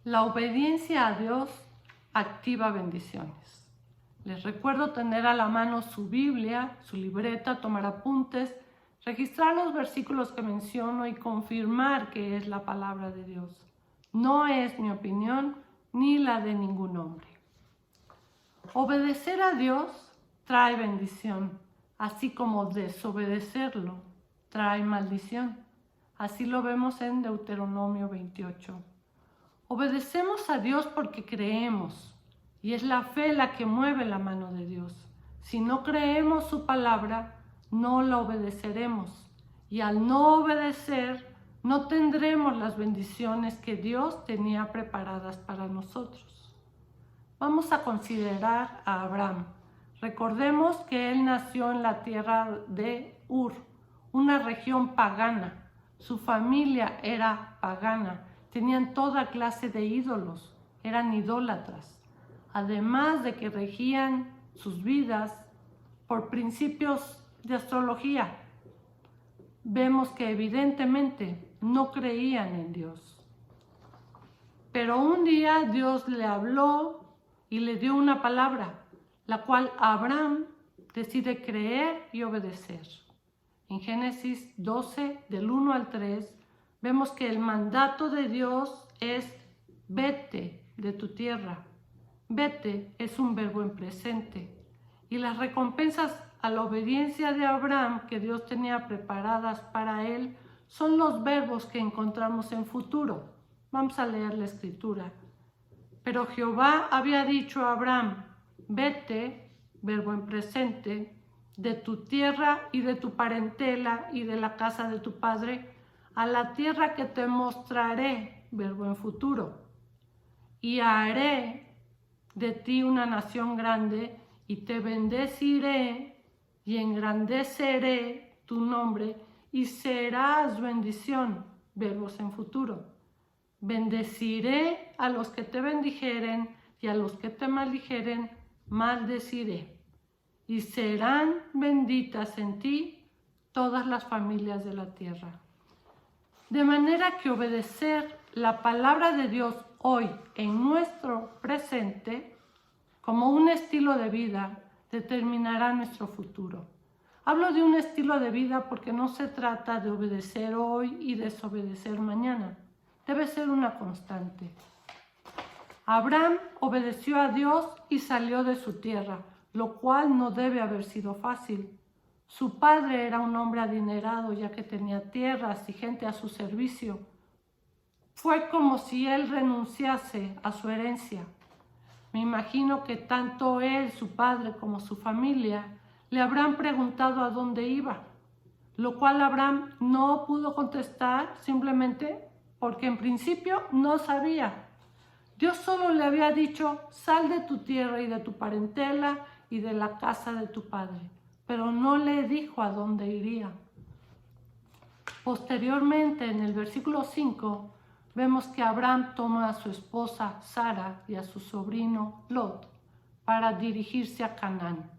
La obediencia a Dios activa bendiciones. Les recuerdo tener a la mano su Biblia, su libreta, tomar apuntes, registrar los versículos que menciono y confirmar que es la palabra de Dios. No es mi opinión ni la de ningún hombre. Obedecer a Dios trae bendición, así como desobedecerlo trae maldición. Así lo vemos en Deuteronomio 28. Obedecemos a Dios porque creemos, y es la fe la que mueve la mano de Dios. Si no creemos su palabra, no la obedeceremos, y al no obedecer, no tendremos las bendiciones que Dios tenía preparadas para nosotros. Vamos a considerar a Abraham. Recordemos que él nació en la tierra de Ur, una región pagana. Su familia era pagana. Tenían toda clase de ídolos, eran idólatras, además de que regían sus vidas por principios de astrología. Vemos que evidentemente no creían en Dios. Pero un día Dios le habló y le dio una palabra, la cual Abraham decide creer y obedecer. En Génesis 12, del 1 al 3, vemos que el mandato de Dios es vete de tu tierra. Vete es un verbo en presente. Y las recompensas a la obediencia de Abraham que Dios tenía preparadas para él son los verbos que encontramos en futuro. Vamos a leer la escritura. Pero Jehová había dicho a Abraham, vete, verbo en presente, de tu tierra y de tu parentela y de la casa de tu padre, a la tierra que te mostraré, verbo en futuro, y haré de ti una nación grande, y te bendeciré y engrandeceré tu nombre, y serás bendición, verbos en futuro. Bendeciré a los que te bendijeren, y a los que te maldijeren, maldeciré. Y serán benditas en ti todas las familias de la tierra. De manera que obedecer la palabra de Dios hoy en nuestro presente, como un estilo de vida, determinará nuestro futuro. Hablo de un estilo de vida porque no se trata de obedecer hoy y desobedecer mañana. Debe ser una constante. Abraham obedeció a Dios y salió de su tierra, lo cual no debe haber sido fácil. Su padre era un hombre adinerado, ya que tenía tierras y gente a su servicio. Fue como si él renunciase a su herencia. Me imagino que tanto él, su padre, como su familia le habrán preguntado a dónde iba, lo cual Abraham no pudo contestar simplemente porque en principio no sabía. Dios solo le había dicho, sal de tu tierra y de tu parentela y de la casa de tu padre, pero no le dijo a dónde iría. Posteriormente, en el versículo 5, vemos que Abraham toma a su esposa Sara y a su sobrino Lot para dirigirse a Canaán.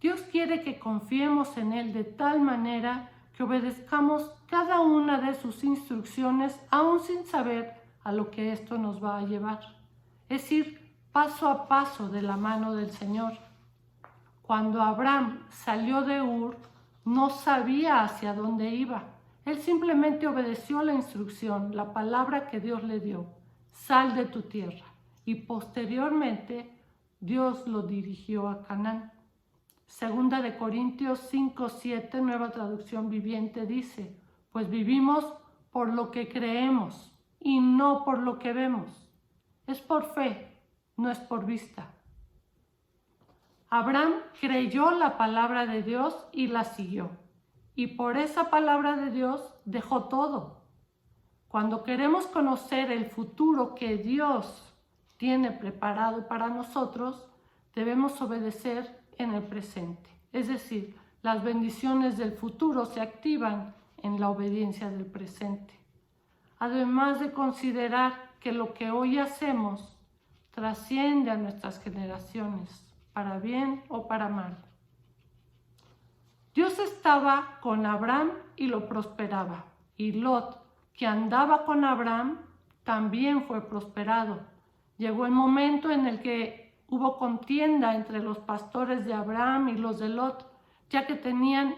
Dios quiere que confiemos en Él de tal manera que obedezcamos cada una de sus instrucciones, aún sin saber a lo que esto nos va a llevar. Es ir paso a paso de la mano del Señor. Cuando Abraham salió de Ur, no sabía hacia dónde iba. Él simplemente obedeció la instrucción, la palabra que Dios le dio. Sal de tu tierra. Y posteriormente, Dios lo dirigió a Canaán. Segunda de Corintios 5:7, Nueva Traducción Viviente, dice, pues vivimos por lo que creemos y no por lo que vemos. Es por fe, no es por vista. Abraham creyó la palabra de Dios y la siguió. Y por esa palabra de Dios dejó todo. Cuando queremos conocer el futuro que Dios tiene preparado para nosotros, debemos obedecer en el presente. Es decir, las bendiciones del futuro se activan en la obediencia del presente. Además de considerar que lo que hoy hacemos trasciende a nuestras generaciones, para bien o para mal. Dios estaba con Abraham y lo prosperaba, y Lot, que andaba con Abraham, también fue prosperado. Llegó el momento en el que hubo contienda entre los pastores de Abraham y los de Lot, ya que tenían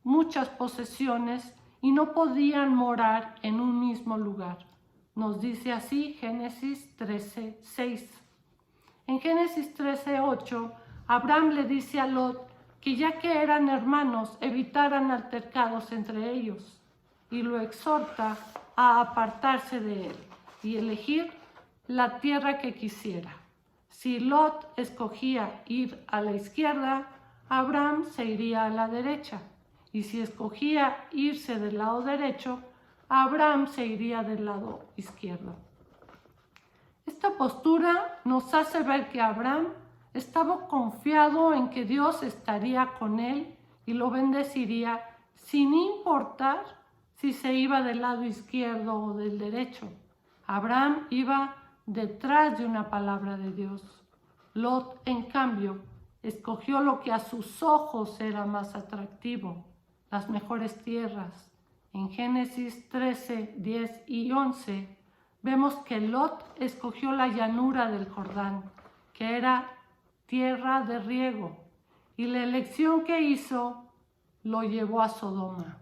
muchas posesiones y no podían morar en un mismo lugar. Nos dice así Génesis 13:6. En Génesis 13:8, Abraham le dice a Lot que ya que eran hermanos, evitaran altercados entre ellos, y lo exhorta a apartarse de él y elegir la tierra que quisiera. Si Lot escogía ir a la izquierda, Abraham se iría a la derecha, y si escogía irse del lado derecho, Abraham se iría del lado izquierdo. Esta postura nos hace ver que Abraham estaba confiado en que Dios estaría con él y lo bendeciría sin importar si se iba del lado izquierdo o del derecho. Abraham iba detrás de una palabra de Dios. Lot, en cambio, escogió lo que a sus ojos era más atractivo, las mejores tierras. En Génesis 13, 10 y 11 vemos que Lot escogió la llanura del Jordán, que era tierra de riego, y la elección que hizo lo llevó a Sodoma,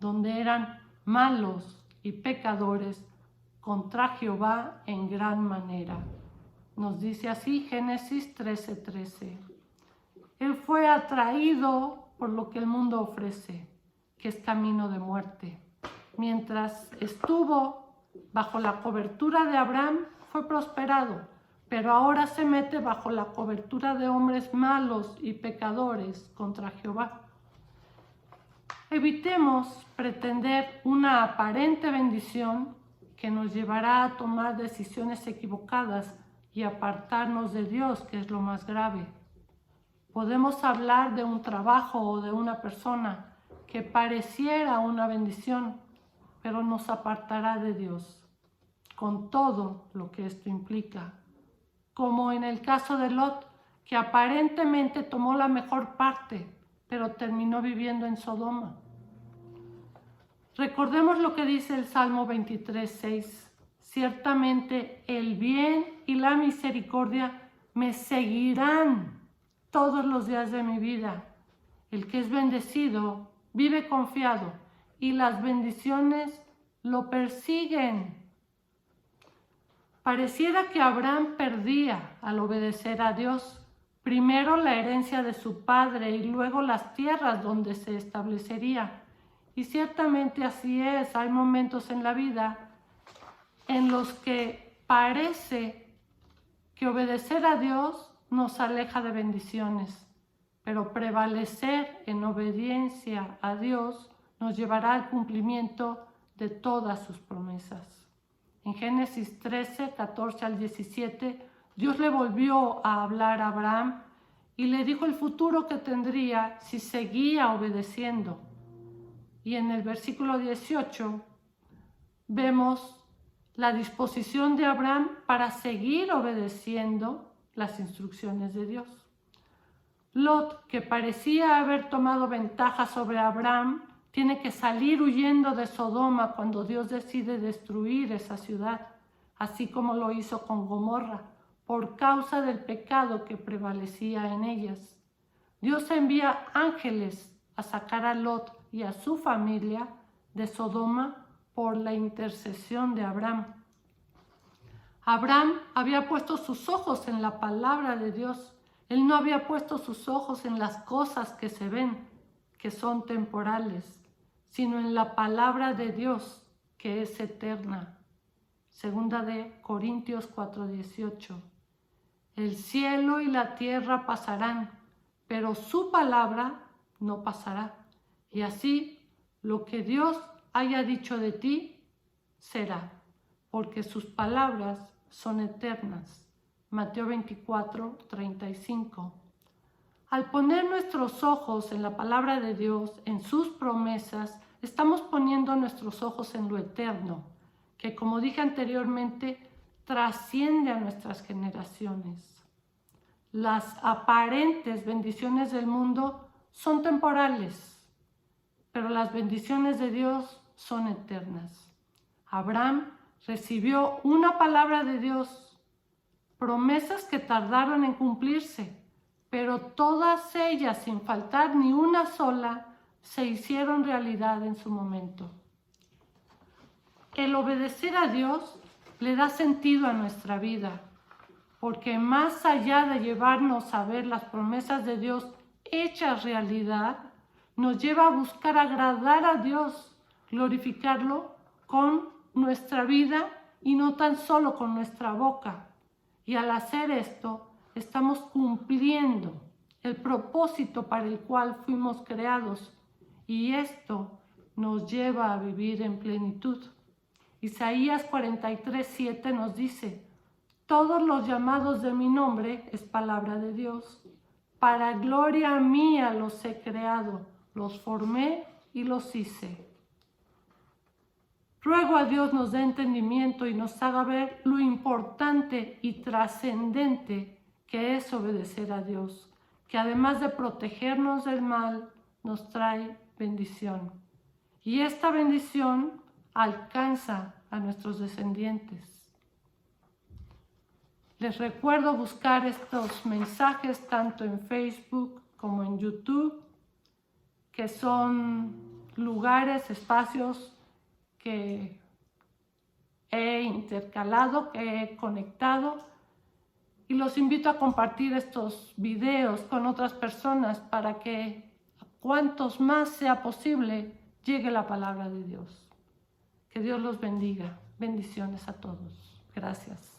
donde eran malos y pecadores contra Jehová en gran manera. Nos dice así Génesis 13:13. Él fue atraído por lo que el mundo ofrece, que es camino de muerte. Mientras estuvo bajo la cobertura de Abraham, fue prosperado, pero ahora se mete bajo la cobertura de hombres malos y pecadores contra Jehová. Evitemos pretender una aparente bendición que nos llevará a tomar decisiones equivocadas y apartarnos de Dios, que es lo más grave. Podemos hablar de un trabajo o de una persona que pareciera una bendición, pero nos apartará de Dios, con todo lo que esto implica. Como en el caso de Lot, que aparentemente tomó la mejor parte, pero terminó viviendo en Sodoma. Recordemos lo que dice el Salmo 23:6. Ciertamente el bien y la misericordia me seguirán todos los días de mi vida. El que es bendecido vive confiado y las bendiciones lo persiguen. Pareciera que Abraham perdía al obedecer a Dios, primero la herencia de su padre y luego las tierras donde se establecería. Y ciertamente así es, hay momentos en la vida en los que parece que obedecer a Dios nos aleja de bendiciones, pero prevalecer en obediencia a Dios nos llevará al cumplimiento de todas sus promesas. En Génesis 13, 14 al 17, Dios le volvió a hablar a Abraham y le dijo el futuro que tendría si seguía obedeciendo. Y en el versículo 18 vemos la disposición de Abraham para seguir obedeciendo las instrucciones de Dios. Lot, que parecía haber tomado ventaja sobre Abraham, tiene que salir huyendo de Sodoma cuando Dios decide destruir esa ciudad, así como lo hizo con Gomorra, por causa del pecado que prevalecía en ellas. Dios envía ángeles a sacar a Lot y a su familia de Sodoma por la intercesión de Abraham. Abraham había puesto sus ojos en la palabra de Dios. Él no había puesto sus ojos en las cosas que se ven, que son temporales, sino en la palabra de Dios, que es eterna. Segunda de Corintios 4:18. El cielo y la tierra pasarán, pero su palabra no pasará. Y así, lo que Dios haya dicho de ti, será, porque sus palabras son eternas. Mateo 24:35. Al poner nuestros ojos en la palabra de Dios, en sus promesas, estamos poniendo nuestros ojos en lo eterno, que, como dije anteriormente, trasciende a nuestras generaciones. Las aparentes bendiciones del mundo son temporales, pero las bendiciones de Dios son eternas. Abraham recibió una palabra de Dios, promesas que tardaron en cumplirse, pero todas ellas, sin faltar ni una sola, se hicieron realidad en su momento. El obedecer a Dios le da sentido a nuestra vida, porque más allá de llevarnos a ver las promesas de Dios hechas realidad, nos lleva a buscar agradar a Dios, glorificarlo con nuestra vida y no tan solo con nuestra boca. Y al hacer esto, estamos cumpliendo el propósito para el cual fuimos creados, y esto nos lleva a vivir en plenitud. Isaías 43:7 nos dice: todos los llamados de mi nombre, es palabra de Dios, para gloria mía los he creado, los formé y los hice. Ruego a Dios nos dé entendimiento y nos haga ver lo importante y trascendente que es obedecer a Dios, que además de protegernos del mal, nos trae bendición. Y esta bendición alcanza a nuestros descendientes. Les recuerdo buscar estos mensajes tanto en Facebook como en YouTube, que son lugares, espacios que he intercalado, que he conectado, y los invito a compartir estos videos con otras personas para que a cuantos más sea posible llegue la palabra de Dios. Que Dios los bendiga. Bendiciones a todos. Gracias.